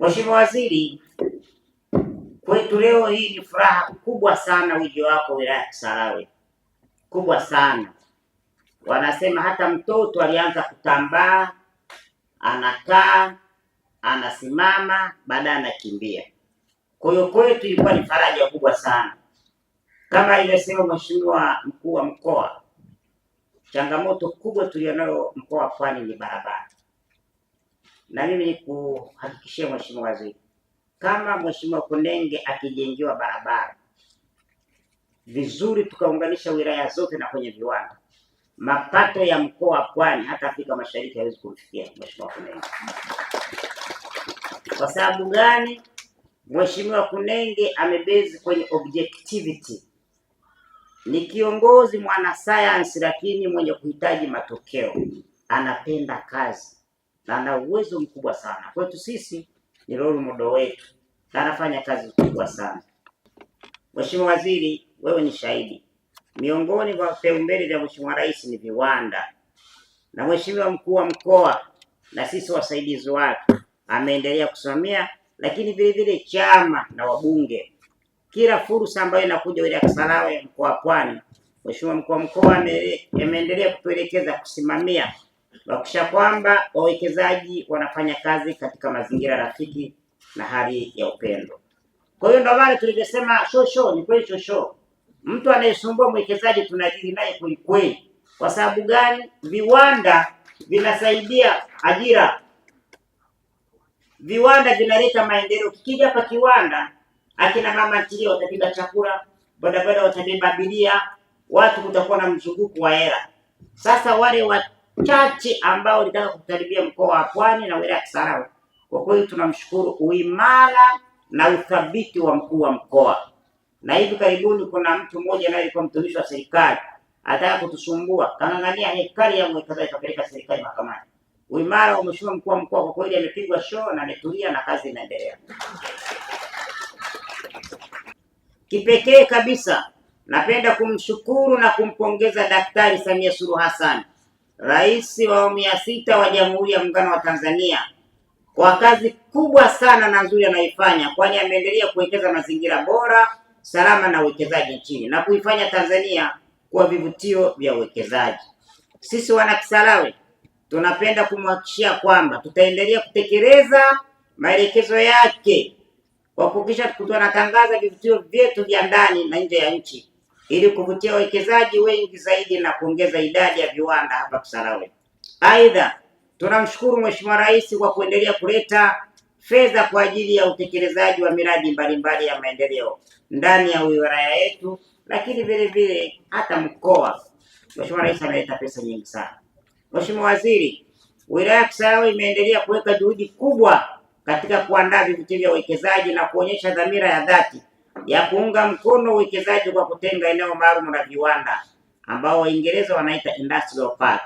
Mheshimiwa Waziri, kwetu leo hii ni furaha kubwa sana ujio wako wilaya ya Kisarawe, kubwa sana. Wanasema hata mtoto alianza kutambaa, anakaa, anasimama, baadaye anakimbia. Kwa hiyo kwetu ilikuwa ni faraja kubwa sana. Kama ilivyosema Mheshimiwa Mkuu wa Mkoa, changamoto kubwa tulionayo mkoa wa Pwani ni barabara. Na mimi nikuhakikishia Mheshimiwa Waziri, kama Mheshimiwa Kunenge akijengewa barabara vizuri, tukaunganisha wilaya zote na kwenye viwanda, mapato ya mkoa wa Pwani hata Afrika Mashariki hawezi kufikia Mheshimiwa Kunenge. Kwa sababu gani? Mheshimiwa Kunenge amebezi kwenye objectivity. Ni kiongozi mwana science, lakini mwenye kuhitaji matokeo. Anapenda kazi na ana uwezo mkubwa sana. Kwetu sisi ni role model wetu na anafanya kazi kubwa sana. Mheshimiwa Waziri, wewe ni shahidi. Miongoni mwa vipaumbele vya Mheshimiwa Rais ni viwanda, na Mheshimiwa Mkuu wa Mkoa na sisi wasaidizi wake ameendelea kusimamia, lakini vile vile chama na wabunge, kila fursa ambayo inakuja wilaya ya Kisarawe, mkoa wa Pwani, Mheshimiwa Mkuu wa Mkoa ameendelea kutuelekeza kusimamia kuhakikisha kwamba wawekezaji wanafanya kazi katika mazingira rafiki na hali ya upendo. Kwa hiyo ndio maana tulivyosema shosho, ni kweli shosho. Mtu anayesumbua mwekezaji tunadili naye kweli kweli. Kwa sababu gani? Viwanda vinasaidia ajira. Viwanda vinaleta maendeleo. Kikija hapa kiwanda, akina mama ntilie watapika chakula, bodaboda watabeba abiria, watu kutakuwa na mzunguko wa hela. Sasa wale wachache ambao walitaka kukaribia mkoa wa Pwani na wilaya ya Kisarawe, kwa kweli tunamshukuru uimara na uthabiti wa mkuu wa mkoa. Na hivi karibuni kuna mtu mmoja naye alikuwa mtumishi wa serikali, ataka kutusumbua, kang'ang'ania hekari ya mwekezaji kapeleka serikali mahakamani. Uimara wa Mheshimiwa Mkuu wa Mkoa kwa kweli amepigwa show na ametulia na kazi inaendelea. Kipekee kabisa napenda kumshukuru na kumpongeza Daktari Samia Suluhu Hassan, Rais wa awamu ya 6 wa Jamhuri ya Muungano wa Tanzania, kwa kazi kubwa sana na nzuri anayoifanya, kwani ameendelea kuwekeza mazingira bora, salama na uwekezaji nchini na kuifanya Tanzania kuwa vivutio vya uwekezaji. Sisi wana Kisarawe tunapenda kumhakikishia kwamba tutaendelea kutekeleza maelekezo yake kwa kuhakikisha tunatangaza vivutio vyetu vya ndani na nje ya nchi ili kuvutia wawekezaji wengi zaidi na kuongeza idadi ya viwanda hapa Kisarawe. Aidha, tunamshukuru Mheshimiwa Rais kwa kuendelea kuleta fedha kwa ajili ya utekelezaji wa miradi mbalimbali ya maendeleo ndani ya wilaya yetu, lakini vile vile hata mkoa. Mheshimiwa Rais ameleta pesa nyingi sana. Mheshimiwa Waziri, wilaya ya Kisarawe imeendelea kuweka juhudi kubwa katika kuandaa vivutio vya uwekezaji na kuonyesha dhamira ya dhati ya kuunga mkono uwekezaji kwa kutenga eneo maalum la viwanda ambao Waingereza wanaita industrial park.